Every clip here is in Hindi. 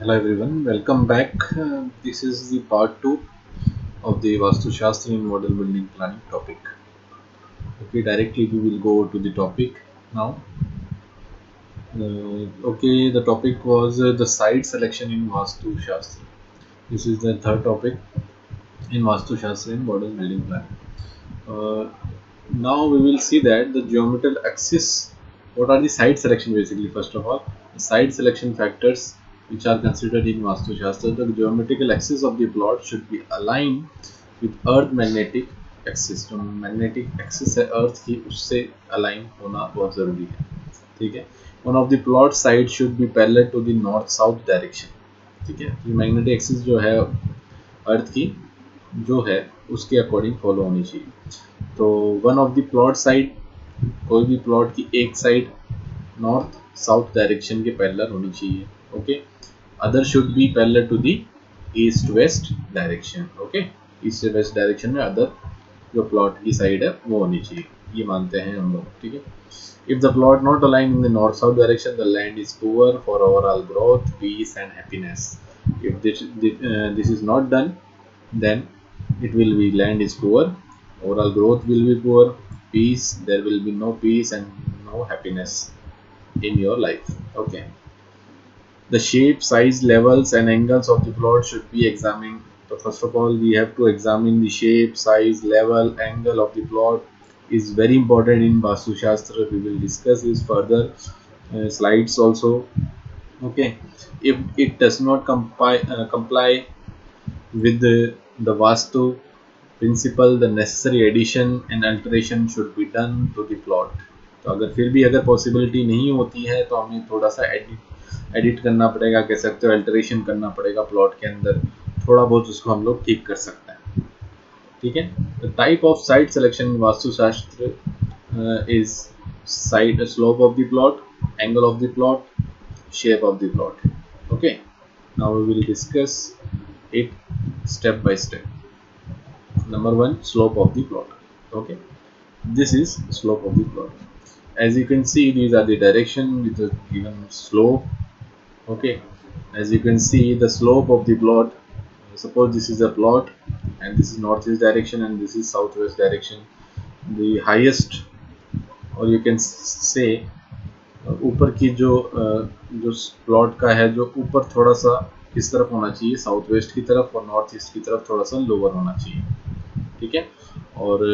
Hello everyone, welcome back. This is the part 2 of the Vastu Shastra in model building planning topic. Okay, directly we will go to the topic now. Okay, the topic was the site selection in Vastu Shastra. This is the third topic in Vastu Shastra in model building planning. Uh, Now we will see that the geometrical axis. What are the site selection basically? First of all, the site selection factors which are considered in Vastu Shastra. The geometrical axis of the plot should be aligned with Earth magnetic axis. जो magnetic axis है Earth की उससे align होना बहुत ज़रूरी है. ठीक है. One of the plot sides should be parallel to the north south direction. ठीक है. ये magnetic axis जो है Earth की जो है उसके अकॉर्डिंग फॉलो होनी चाहिए. तो one of the plot side, कोई भी प्लॉट की एक साइड नॉर्थ साउथ डायरेक्शन के पैरेलल होनी चाहिए. Okay. Other should be parallel to the east west direction. Okay. East से वेस्ट डायरेक्शन में अदर जो प्लॉट की साइड है वो होनी चाहिए, ये मानते हैं हम लोग. ठीक है. If the plot not aligned in the north-south direction, the land is poor for overall growth, peace, and happiness. If this is not done, then it will be land is poor, overall growth will be poor, peace, there will be no peace and no happiness in your life. Okay. The shape, size, levels, and angles of the plot should be examined. So first of all, we have to examine the shape, size, level, angle of the plot. Is very important in Vastu Shastra. We will discuss this further slides also. Okay. If it does not comply with the Vastu principle, the necessary addition and alteration should be done to the plot. तो अगर फिर भी अगर पॉसिबिलिटी नहीं होती है तो हमें थोड़ा सा एडिट करना पड़ेगा, कह सकते हो अल्टरेशन करना पड़ेगा प्लॉट के अंदर, थोड़ा बहुत उसको हम लोग ठीक कर सकते हैं. ठीक है. The type of site selection in Vastushastra is side slope of the plot, angle of the plot, shape of the plot. Okay, now we will discuss it step by step. Number one, slope of the plot. Okay, this is slope of the plot. As you can see, these are the direction with the given slope. Okay, as you can see the slope of the plot, suppose this is a plot and this is northeast direction and this is southwest direction. The highest, or you can say ऊपर की जो प्लॉट का है, जो ऊपर थोड़ा सा किस तरफ होना चाहिए, साउथ वेस्ट की तरफ, और नॉर्थ ईस्ट की तरफ थोड़ा सा लोअर होना चाहिए. ठीक है. और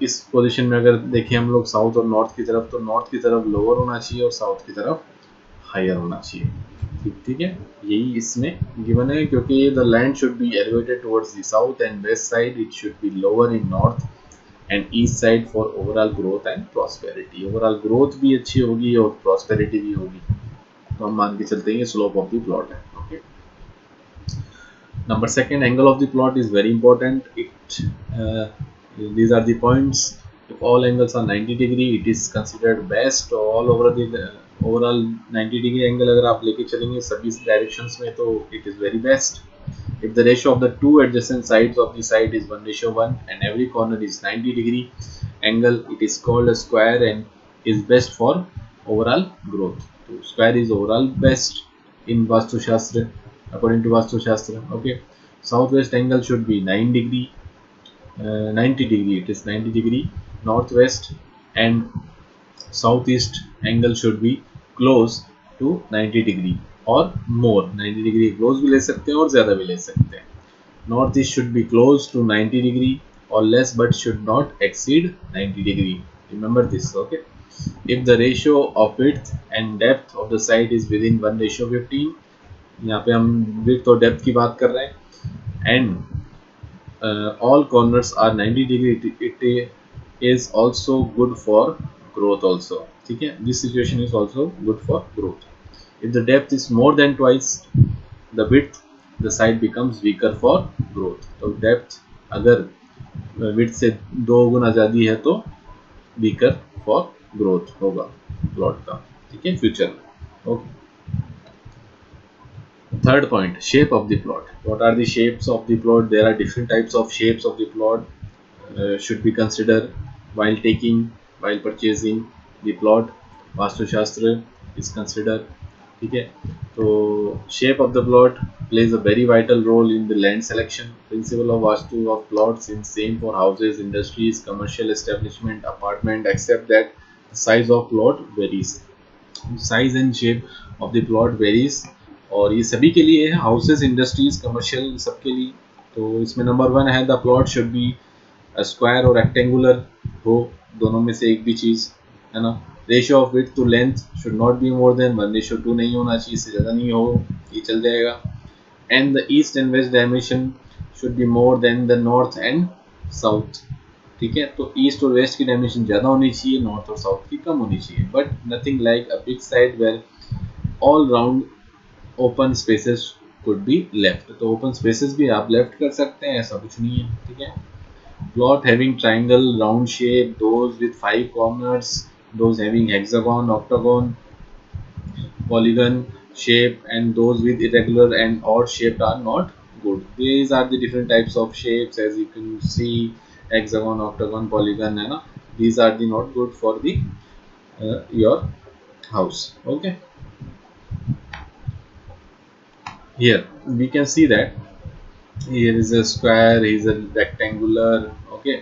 इस पोजीशन में अगर देखें हम लोग साउथ और नॉर्थ की तरफ, तो नॉर्थ की तरफ लोअर होना चाहिए और साउथ की तरफ हायर होना चाहिए. ठीक है. यही इसमें गिवन है, क्योंकि the land should be elevated towards the south and west side, it should be lower in north and east side for overall growth and prosperity. Overall growth भी अच्छी होगी और प्रॉस्पेरिटी भी होगी. तो हम मान के चलते हैं स्लोप ऑफ द प्लॉट है. Okay. Number second, angle of the plot is very important. These are the points. If all angles are 90 degree, it is considered best. All over the overall 90 degree angle अगर आप लेके चलेंगे सभी डायरेक्शंस में, तो it is very best. If the ratio of the two adjacent sides of the side is 1:1 and every corner is 90 degree angle, it is called a square and is best for overall growth. So square is overall best in Vastu Shastra, according to Vastu Shastra. Okay. Southwest angle should be 9 degree, 90 degree, it is 90 degree northwest, and southeast angle should be close to 90 degree or more. 90 degree close भी ले सकते हैं और ज़्यादा भी ले सकते हैं. Northeast should be close to 90 degree or less but should not exceed 90 degree. Remember this. Okay. If the ratio of width and depth of the side is within 1:15, यहाँ पे हम width और depth की बात कर रहे हैं, and all corners are 90 degree, it is also good for growth also. ठीक है. This situation is also good for growth. If the depth is more than twice the width, the side becomes weaker for growth. तो depth अगर width से 2 गुना ज़्यादा है तो weaker for growth होगा प्लॉट का. ठीक है. फ्यूचर में. Okay. Third point, shape of the plot. What are the shapes of the plot? There are different types of shapes of the plot should be considered while purchasing the plot. Vastu Shastra is considered. ठीक है। तो shape of the plot plays a very vital role in the land selection. Principle of Vastu of plots is same for houses, industries, commercial establishment, apartment, except that the size of plot varies. Size and shape of the plot varies और ये सभी के लिए है, हाउसेस, इंडस्ट्रीज, कमर्शियल, सबके लिए। तो इसमें नंबर वन है, the plot should be square और रेक्टेंगुलर हो, दोनों में से एक भी चीज़, है ना। Ratio of width to length should not be more than 1:2 नहीं होना चाहिए, इससे ज़्यादा नहीं हो, ये चल जाएगा। And the east and west dimension should be more than the north and south. ठीक है, तो ईस्ट और वेस्ट की डायमेंशन ज़्यादा होनी चाहिए, नॉर्थ और साउथ की कम होनी चाहिए, but nothing like a big side where all round open spaces could be left. तो ओपन स्पेसेस भी आप लेफ्ट कर सकते हैं, ऐसा कुछ नहीं है। ठीक है। Plot having triangle, round shape, those with 5 corners, those having hexagon, octagon, polygon shape, and those with irregular and odd shape are not good. These are the different types of shapes, as you can see, hexagon, octagon, polygon, है ना। These are the not good for the your house. Okay. Here we can see that here is a square, here is a rectangular. Okay.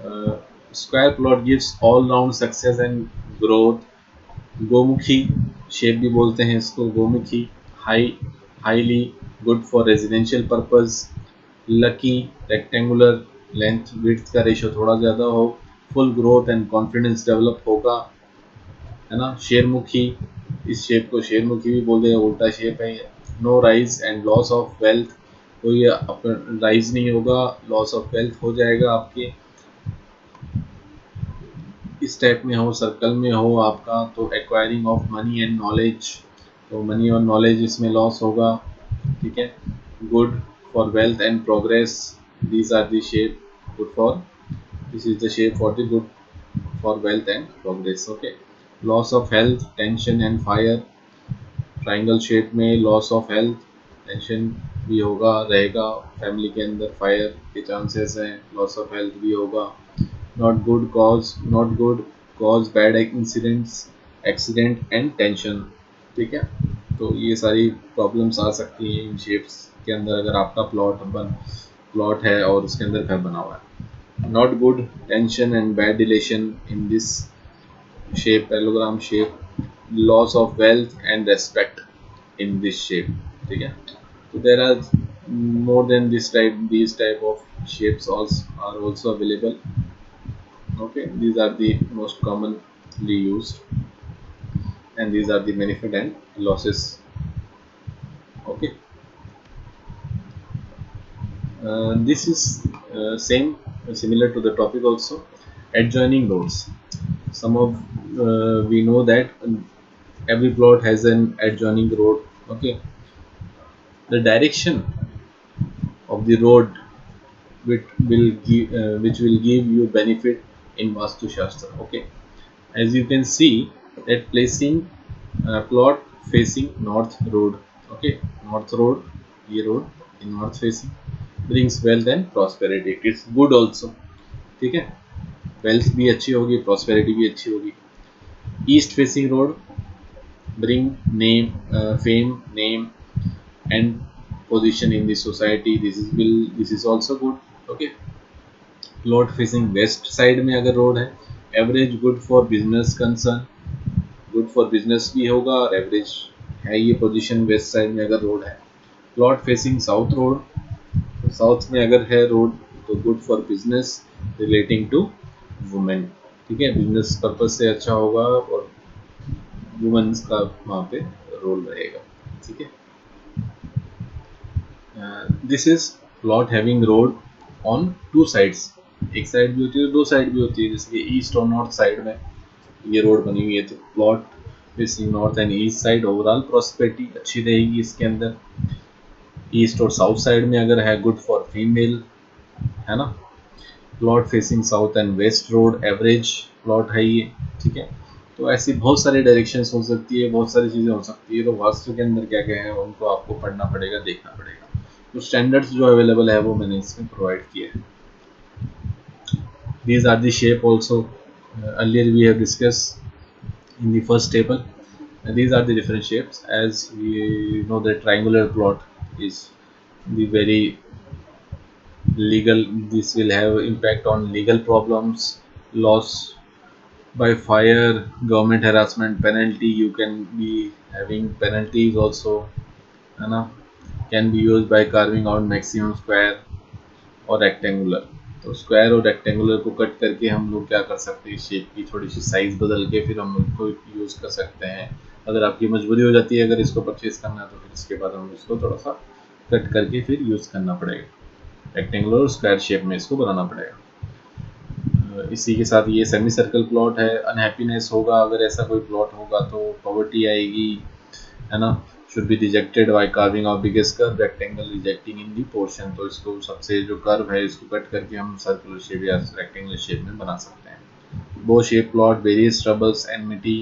uh, Square plot gives all round success and growth. Gomukhi shape भी बोलते हैं इसको, Gomukhi, highly good for residential purpose. Lucky rectangular, length width का रेशियो थोड़ा ज़्यादा हो, full growth and confidence develop होगा, है ना। शेरमुखी, इस शेप को शेरमुखी भी बोलते हैं, उल्टा शेप है। No rise and loss of wealth, कोई राइज नहीं होगा, लॉस ऑफ वेल्थ हो जाएगा आपके। इस टाइप में हो, सर्कल में हो आपका, तो acquiring of money and knowledge, तो मनी और नॉलेज इसमें लॉस होगा। ठीक है। Good for wealth and progress, these are the shape good for, this is the shape for the good for wealth and progress. Okay. Loss of health, tension and fire, triangle shape में लॉस ऑफ हेल्थ, टेंशन भी होगा, रहेगा फैमिली के अंदर, फायर के चांसेस हैं, लॉस ऑफ हेल्थ भी होगा। Not good cause, not good cause bad incidents, accident and tension. ठीक है। तो ये सारी प्रॉब्लम्स आ सकती हैं इन शेप्स के अंदर अगर आपका प्लॉट है और उसके अंदर घर बना हुआ है। Not good tension and bad relation in this shape, parallelogram shape, loss of wealth and respect in this shape। ठीक है। so there are more than these type of shapes also are also available। okay, these are the most commonly used and these are the benefit and losses। okay, this is same similar to the topic also, adjoining roads। some of we know that every plot has an adjoining road। okay, the direction of the road which will give you benefit in Vastu Shastra। okay, as you can see that placing plot facing north road। okay, north road, ये road in north facing brings wealth and prosperity, it's good also। ठीक है, wealth भी अच्छी होगी, prosperity भी अच्छी होगी। east facing road bring name, fame, name and position in the society, this is also good। okay, plot facing west side में अगर रोड है, average good for business concern, good for business भी होगा और एवरेज है ये पोजीशन वेस्ट साइड में अगर रोड है। प्लॉट फेसिंग साउथ रोड, तो साउथ में अगर है रोड तो good for business relating to women. ठीक है, बिजनेस पर्पज से अच्छा होगा और वुमेन्स का वहाँ पे रोल रहेगा। ठीक है, this is plot having road on two sides, एक साइड भी होती है, दो साइड भी होती है, जैसे कि ईस्ट और नॉर्थ साइड में ये रोड बनी हुई है, तो plot facing north and east side overall prosperity अच्छी रहेगी इसके अंदर। ईस्ट और साउथ साइड में अगर है गुड फॉर फीमेल, है ना। Plot facing south and west road average plot है ये। ठीक है, तो ऐसी बहुत सारी डायरेक्शंस हो सकती है, बहुत सारी चीज़ें हो सकती है, तो वास्तु के अंदर क्या क्या है उनको आपको पढ़ना पड़ेगा, देखना पड़ेगा। तो स्टैंडर्ड्स जो अवेलेबल है वो मैंने इसमें प्रोवाइड किए हैं। These are the shape also earlier we have discussed in the first table। And these are the different shapes. As we know, the triangular plot is the very legal. This will have impact on legal problems, loss by fire, government harassment, penalty. You can be having penalties also, है ना. Can be used by carving out maximum square और रेक्टेंगुलर. तो स्क्वायर और रेक्टेंगुलर को कट करके हम लोग क्या कर सकते हैं, शेप की थोड़ी सी साइज बदल के फिर हम उसको यूज़ कर सकते हैं. अगर आपकी मजबूरी हो जाती है अगर इसको परचेज करना है तो फिर इसके बाद हम इसको थोड़ा सा कट करके फिर यूज़ करना पड़ेगा. रेक्टेंगुलर और स्क्वायर शेप में इसको बनाना पड़ेगा. इसी के साथ ये सेमी सर्कल प्लॉट है. अनहैप्पीनेस होगा अगर ऐसा कोई प्लॉट होगा तो पॉवर्टी आएगी, है ना. Should be rejected by carving of biggest curve rectangle rejecting in the portion. तो इसको सबसे जो कर्व है इसको कट करके हम सर्कुलर शेप या रेक्टेंगुलर शेप में बना सकते हैं. वो shape plot various troubles enmity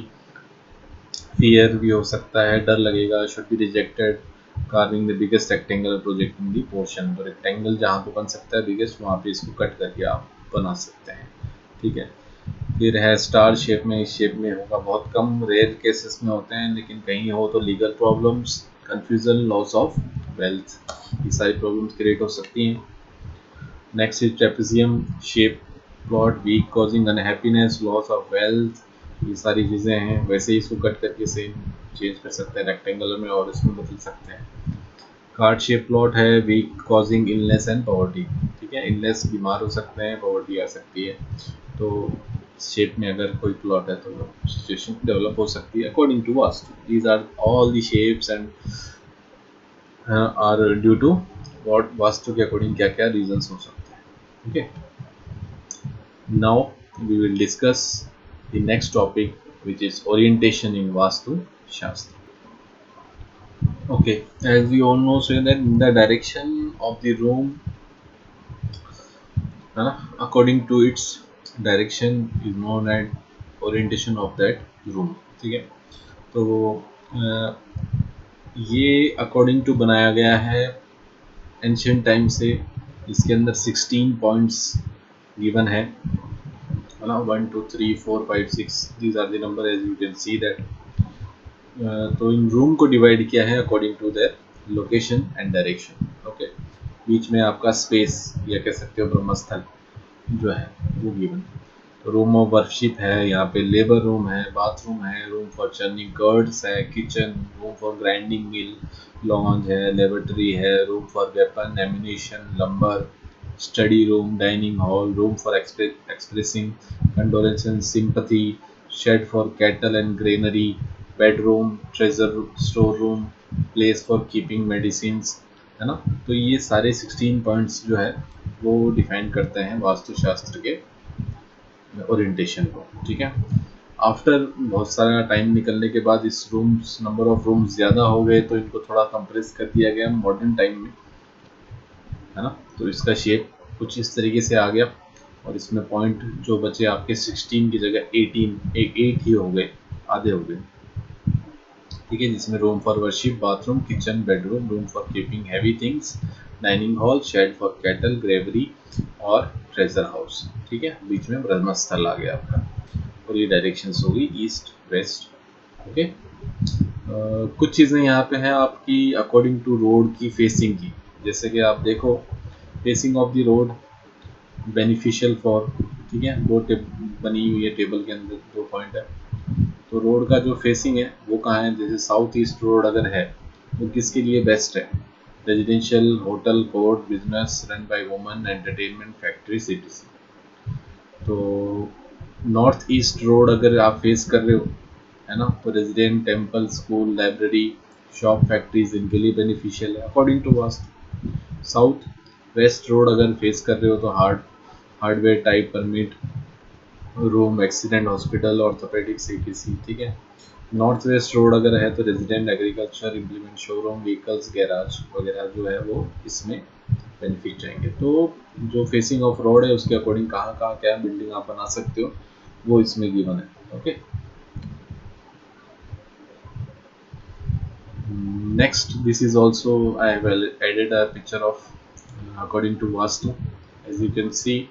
fear भी हो सकता है, डर लगेगा. Should be rejected carving the biggest rectangle projecting the portion. तो रेक्टेंगल जहाँ पे बन सकता है बिगेस्ट वहाँ पे इसको कट करके आप बना सकते हैं. ठीक है. फिर है स्टार शेप में. इस शेप में होगा बहुत कम, रेयर केसेस में होते हैं, लेकिन कहीं हो तो legal problems, confusion, loss of wealth, ये सारी प्रॉब्लम्स क्रिएट हो सकती हैं. Next is trapezium shape plot, weak causing unhappiness, loss of wealth, ये सारी चीज़ें हैं. वैसे ही इसको कट करके सेम चेंज कर सकते हैं रेक्टेंगुलर में और इसमें बदल सकते हैं. कार्ड शेप प्लॉट है, weak causing illness and poverty. ठीक है, इलनेस बीमार हो सकते हैं, पॉवर्टी आ सकती है. तो शेप में अगर कोई प्लॉट है तो सिचुएशन डेवलप हो सकती है according to vastu. These are all the shapes and are due to what vastu के अकॉर्डिंग क्या क्या रीजंस हो सकते हैं. Okay, now we will discuss the next topic which is orientation in Vastu Shastra. Okay, as we all know, so that the direction of the room, according to its direction is known as orientation of that room. ठीक है. तो ये अकॉर्डिंग टू बनाया गया है एंशियंट टाइम से. इसके अंदर 16 पॉइंट्स गिवन है ना. 1 2 3 4 5 6 these are the number as you can see that. तो इन रूम को डिवाइड किया है according to their location and direction. Okay, बीच में आपका स्पेस या कह सकते हो ब्रह्मस्थल जो है वो गिवन. रूम ऑफ वर्कशिप है, यहाँ पे लेबर रूम है, बाथरूम है, रूम फॉर चर्निंग कर्ड्स है, kitchen, room for grinding mill, lounge है, लेबोरेटरी है, room for weapon ammunition, lumber, study room, dining hall, room for expressing condolences sympathy, shed for cattle and granary, bedroom, treasure store room, place for keeping medicine, है ना. तो ये सारे 16 पॉइंट्स जो है वो डिफाइन करते हैं वास्तुशास्त्र के ओरिएंटेशन को. ठीक है. आफ्टर बहुत सारा टाइम निकलने के बाद इस रूम्स, नंबर ऑफ रूम्स ज़्यादा हो गए तो इनको थोड़ा कंप्रेस कर दिया गया मॉडर्न टाइम में, है ना. तो इसका शेप कुछ इस तरीके से आ गया और इसमें पॉइंट जो बचे आपके 16 की जगह 8 ही हो गए, आधे हो गए. ठीक है, जिसमें room for worship, bathroom, kitchen, bedroom, room for keeping heavy things, dining hall, shed for cattle, granary और ट्रेजर हाउस. ठीक है, बीच में ब्रह्मस्थल आ गया आपका. और ये डायरेक्शंस होगी ईस्ट वेस्ट. ओके, कुछ चीज़ें यहाँ पे हैं आपकी अकॉर्डिंग टू रोड की फेसिंग की. जैसे कि आप देखो, facing of the road beneficial for. ठीक है, दो बनी हुई है टेबल के अंदर, 2 पॉइंट है. तो रोड का जो फेसिंग है वो कहाँ है, जैसे साउथ ईस्ट रोड अगर है तो किसके लिए बेस्ट है, residential, hotel, court, business run by woman, entertainment, factory, cities. तो नॉर्थ ईस्ट रोड अगर आप फेस कर रहे हो, है ना, तो resident, temple, school, library, shop, factories इनके लिए बेनिफिशियल है according to vastu. South west road अगर फेस कर रहे हो तो hardware type, permit, room, accident, hospital, orthopaedic, CTC. ठीक है. नॉर्थ वेस्ट रोड अगर है तो resident, agriculture, implement, showroom, vehicles, garage वगैरह जो है वो इसमें बेनिफिट जाएंगे. तो जो फेसिंग ऑफ रोड है उसके अकॉर्डिंग कहाँ कहाँ क्या बिल्डिंग आप बना सकते हो वो इसमें गिवन है. Okay, next this is also I have added a picture of according to Vastu. As you can see,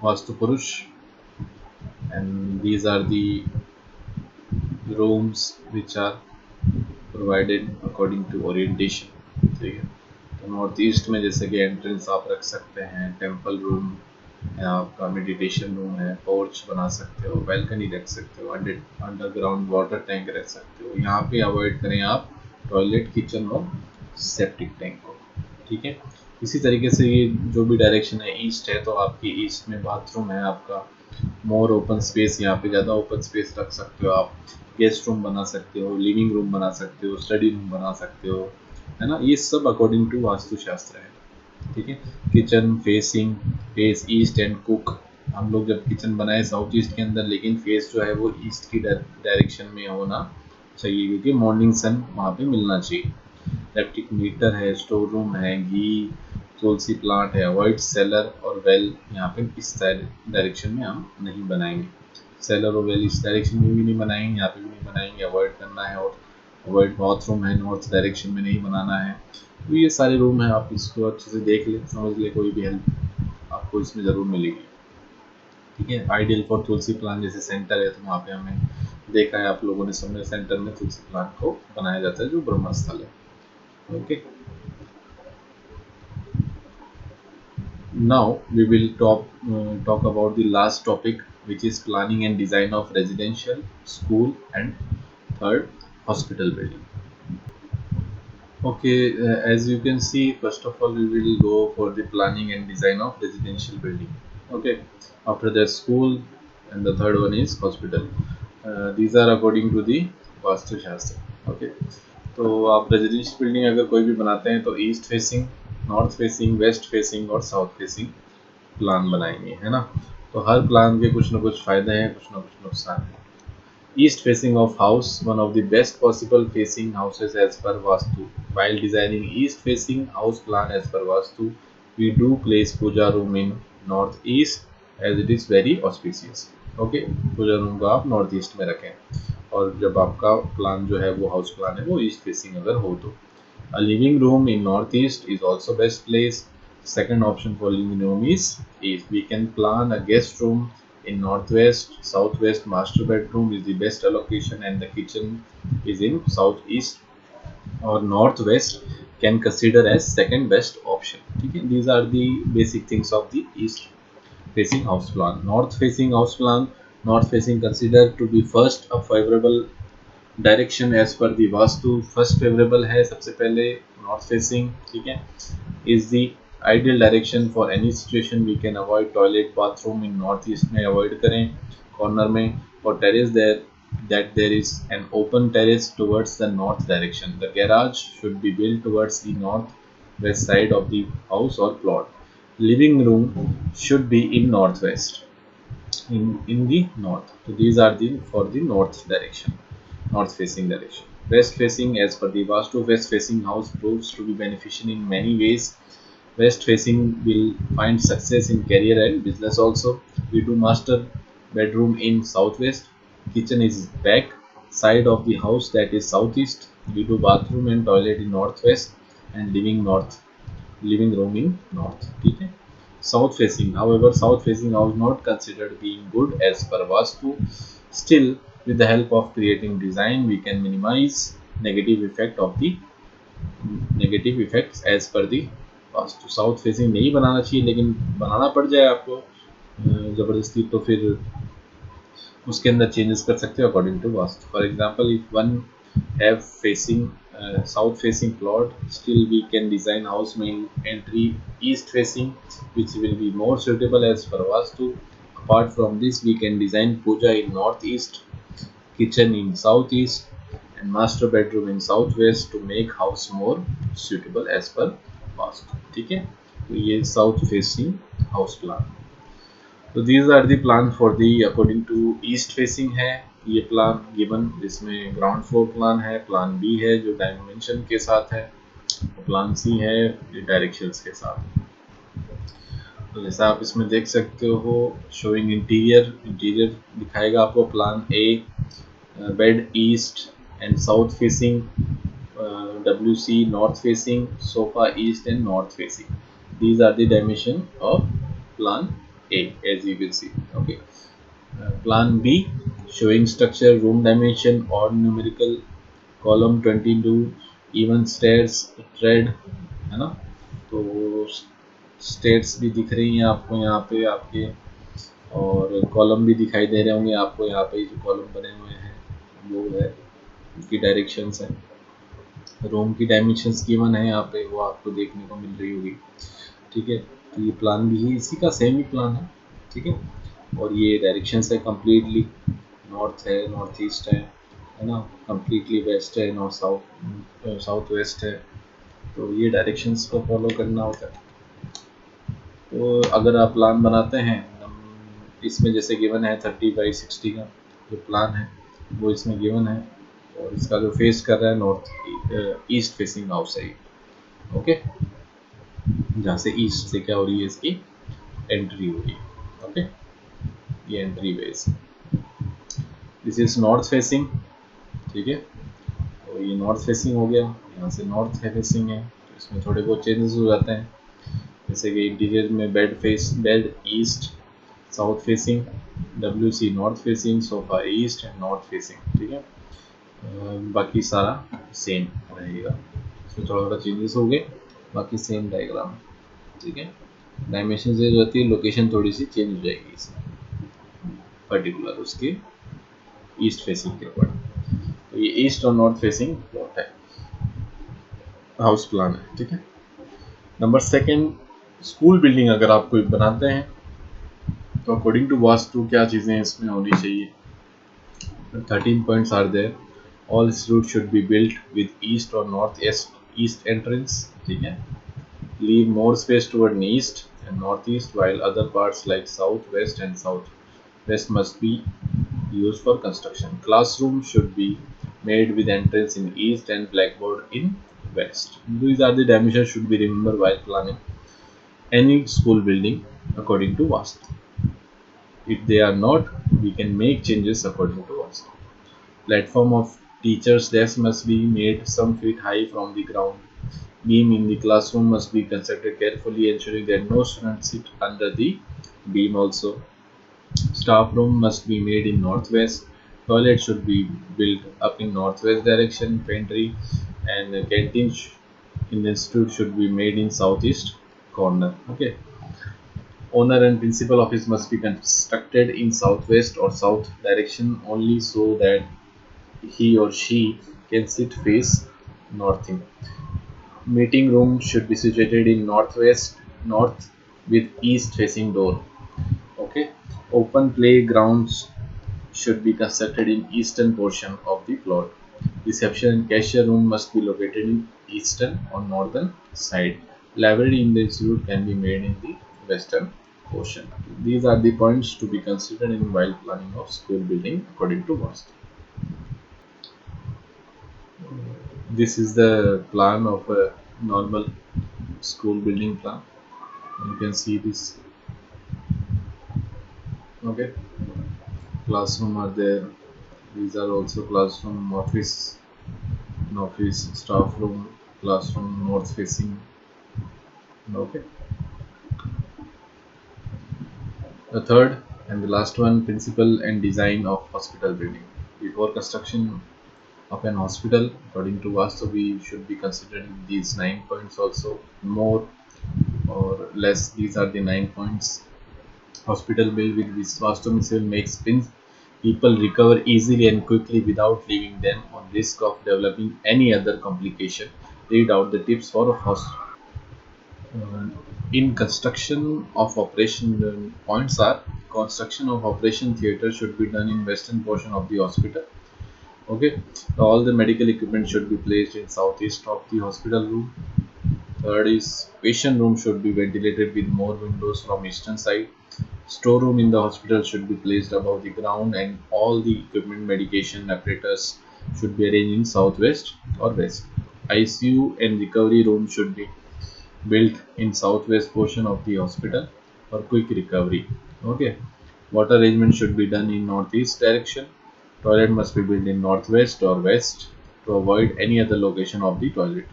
Vastu Purush, and these are the rooms which are provided according to orientation. ठीक है, तो नॉर्थ ईस्ट में जैसे कि एंट्रेंस आप रख सकते हैं, टेम्पल रूम है, आपका मेडिटेशन रूम है, पोर्च बना सकते हो, बैल्कनी रख सकते हो, अंडरग्राउंड वाटर टैंक रख सकते हो। यहाँ पे अवॉइड करें आप टॉयलेट, किचन और सेप्टिक टैंक को। ठीक है, इसी तरीके से ये जो भी डायरेक्शन है ईस्ट है, तो आपकी ईस्ट में बाथरूम है आपका, मोर ओपन स्पेस, यहाँ पे ज़्यादा ओपन स्पेस रख सकते हो आप, गेस्ट रूम बना सकते हो, लिविंग रूम बना सकते हो, स्टडी रूम बना सकते हो, है ना। ये सब अकॉर्डिंग टू वास्तुशास्त्र है। ठीक है, kitchen facing face east and cook. हम लोग जब किचन बनाए साउथ ईस्ट के अंदर, लेकिन फेस जो है वो ईस्ट की डायरेक्शन में होना चाहिए, क्योंकि मॉर्निंग सन वहाँ पे मिलना चाहिए। इलेक्ट्रिक मीटर है, स्टोर रूम है, घी, तुलसी प्लांट है, अवॉइड सेलर और वेल। यहाँ पे इस डायरेक्शन में हम नहीं बनाएंगे, सेलर और वेल इस डायरेक्शन में भी नहीं बनाएंगे, यहाँ पे भी नहीं बनाएंगे, अवॉइड करना है। और अवॉइड बाथरूम है, नॉर्थ डायरेक्शन में नहीं बनाना है। तो ये सारे रूम है, आप इसको अच्छे से देख ले, समझ ले, कोई भी हेल्प आपको इसमें ज़रूर मिलेगी। ठीक है, आइडियल फॉर तुलसी प्लांट, जैसे सेंटर है तो वहाँ पे हमें देखा है आप लोगों ने, समय सेंटर में तुलसी प्लांट को बनाया जाता है जो ब्रह्म स्थल है। Okay, now we will talk about the last topic, which is planning and design of residential, school, and third, hospital building. Okay, as you can see, first of all we will go for the planning and design of residential building. Okay, after that school, and the third one is hospital. These are according to the vastu शास्त्र। ओके, तो आप रेजिडेंशियल बिल्डिंग अगर कोई भी बनाते हैं तो east facing, north facing, waste facing और साउथ फेसिंग प्लान बनाएंगे, है ना। तो हर प्लान के कुछ ना कुछ फायदे हैं, कुछ ना कुछ नुकसान है। East facing of house, one of the best possible facing houses as per Vastu. While designing east facing house plan as per Vastu, we do place puja room in northeast as it is very auspicious. Okay, puja room को आप नॉर्थ ईस्ट में रखें, और जब आपका प्लान जो है वो हाउस प्लान है वो ईस्ट फेसिंग अगर हो तो। A living room in northeast is also best place. Second option for living room is east. We can plan a guest room in northwest. Southwest master bedroom is the best allocation, and the kitchen is in southeast or northwest, can consider as second best option. Okay? These are the basic things of the east facing house plan. North facing house plan, north facing considered to be first a favorable direction as पर दी वास्तु। फर्स्ट फेवरेबल है सबसे पहले नॉर्थ फेसिंग। ठीक है, is the ideal direction for any situation. We can avoid toilet bathroom in north east में, अवॉइड करें कॉर्नर में। और terrace there that there is an open terrace towards the north direction. The garage should be built towards the north west side of the house or plot. Living room should be in northwest, in the north. So these are the for the north direction, north facing direction. West facing, as per the Vastu, west facing house proves to be beneficial in many ways. West facing will find success in career and business also. We do master bedroom in southwest, kitchen is back side of the house, that is southeast. We do bathroom and toilet in northwest, and living room in north. ठीक है, south facing, however south facing house not considered being good as per Vastu. Still, with the help of creating design, we can minimize negative effect of the negative effects as per the Vastu. South facing नहीं बनाना चाहिए, लेकिन बनाना पड़ जाए आपको ज़बरदस्ती, तो फिर उसके अंदर चेंजेस कर सकते हो according to vastu. For example, if one have facing south facing plot, still we can design house main entry east facing, which will be more suitable as per Vastu. Apart from this, we can design puja in northeast, kitchen in southeast, and master bedroom in southwest to make house more suitable as per Vastu. ठीक है, तो ये साउथ फेसिंग हाउस प्लान। तो these are the plan for the according to east facing है ये प्लान गिवन, जिसमें ग्राउंड फ्लोर प्लान है, प्लान बी है जो डायमेंशन के साथ है, प्लान सी है डायरेक्शंस के साथ। तो जैसा आप इसमें देख सकते हो, शोइंग इंटीरियर, इंटीरियर दिखाएगा आपको plan A, bed east and south facing, WC north facing, sofa east and north facing. These are the dimension of plan A, as you can see. Okay, Plan B, showing structure, room dimension or numerical column 22, even stairs, tread, है ना। तो स्टेट्स भी दिख रही हैं आपको यहाँ पे आपके, और कॉलम भी दिखाई दे रहे होंगे आपको यहाँ पे, जो कॉलम बने हुए हैं वो है उनकी डायरेक्शंस है। रूम की डायमेंशंस गिवन है यहाँ पे, वो आपको देखने को मिल रही होगी। ठीक है, तो ये प्लान भी है, इसी का सेम ही प्लान है। ठीक है, और ये डायरेक्शंस है कम्प्लीटली, नॉर्थ है, नॉर्थ ईस्ट है ना, कम्प्लीटली वेस्ट है, नॉर्थ साउथ, साउथ वेस्ट है। तो ये डायरेक्शंस को फॉलो करना होता है। तो अगर आप प्लान बनाते हैं, इसमें जैसे गिवन है 30/60 का जो प्लान है वो इसमें गिवन है, और इसका जो फेस कर रहा है north east facing outside. Okay, जहाँ से ईस्ट से क्या हो रही है, इसकी एंट्री हो रही है। ओके, ये entry ways, this is north facing. ठीक है, तो ये नॉर्थ फेसिंग हो गया, यहाँ से नॉर्थ है फेसिंग है, तो इसमें थोड़े बहुत चेंजेस हो जाते हैं। जैसे कि इंटीरियर में bed east south facing, WC north facing, sofa east and north facing. ठीक है, बाकी सारा सेम रहेगा, इसमें थोड़ा थोड़ा चेंजेस हो गए, बाकी सेम डायग्राम। ठीक है, डायमेंशन चेंज होती है, लोकेशन थोड़ी सी चेंज हो जाएगी इसमें पर्टिकुलर उसके ईस्ट फेसिंग के ऊपर। तो ये ईस्ट और नॉर्थ फेसिंग प्लॉट है, हाउस प्लान है। ठीक है, नंबर सेकंड, स्कूल बिल्डिंग अगर आप कोई बनाते हैं तो अकॉर्डिंग टू वास्तु क्या चीज़ें इसमें होनी चाहिए। 13 points are there. All routes should be built with east or northeast entrance. ठीक है, leave more space toward east and northeast, while other parts like south west and southwest must be used for construction. Classroom should be made with entrance in east and blackboard in west. These are the dimensions should be remembered while planning any school building according to Vastu. If they are not, we can make changes according to Vastu. Platform of teacher's desk must be made some feet high from the ground. Beam in the classroom must be constructed carefully, ensuring that no student sit under the beam also. Staff room must be made in northwest. Toilet should be built up in northwest direction. Pantry and canteen in the institute should be made in southeast corner. Okay. Owner and principal office must be constructed in southwest or south direction only, so that he or she can sit face northing. Meeting room should be situated in north with east facing door. Okay. Open playgrounds should be constructed in eastern portion of the plot. Reception and cashier room must be located in eastern or northern side. Library in the institute can be made in the western portion. These are the points to be considered in while planning of school building according to Vastu. This is the plan of a normal school building plan. You can see this. Okay, classroom are there. These are also classroom, office staff room, classroom north facing. Okay, the third and the last one, principle and design of hospital building. Before construction of an hospital, according to Vastu, we should be considering these 9 points also. More or less, these are the 9 points. Hospital built with this Vastu missile makes people recover easily and quickly without leaving them on risk of developing any other complication. Read out the tips for hospital. In construction of operation, points are: construction of operation theater should be done in western portion of the hospital. Okay, all the medical equipment should be placed in southeast of the hospital room. Third is patient room should be ventilated with more windows from eastern side. Storeroom in the hospital should be placed above the ground, and all the equipment, medication apparatus should be arranged in southwest or west. ICU and recovery room should be built in southwest portion of the hospital for quick recovery. Okay, water arrangement should be done in northeast direction. Toilet must be built in northwest or west to avoid any other location of the toilet.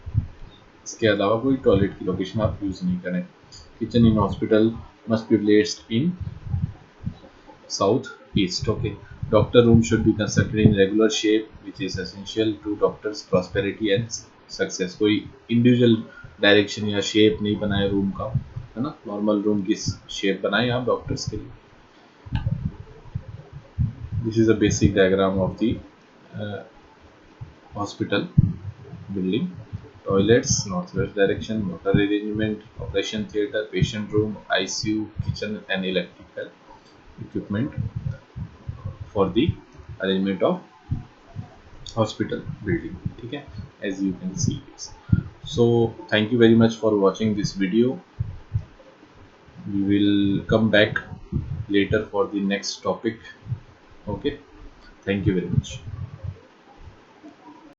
इसके अलावा कोई टॉयलेट की लोकेशन आप यूज नहीं करें. Kitchen in hospital must be placed in south east. Okay, doctor room should be constructed in regular shape, which is essential to doctor's prosperity and success. कोई individual direction या shape नहीं बनाए रूम का, है ना. नॉर्मल रूम की शेप बनाए आप डॉक्टर्स के लिए. This is a basic diagram of the uh, hospital building. Toilets, northwest direction, water arrangement, operation theatre, patient room, ICU, kitchen and electrical equipment for the arrangement of hospital building. Okay, as you can see this. So thank you very much for watching this video. We will come back later for the next topic. Okay, thank you very much.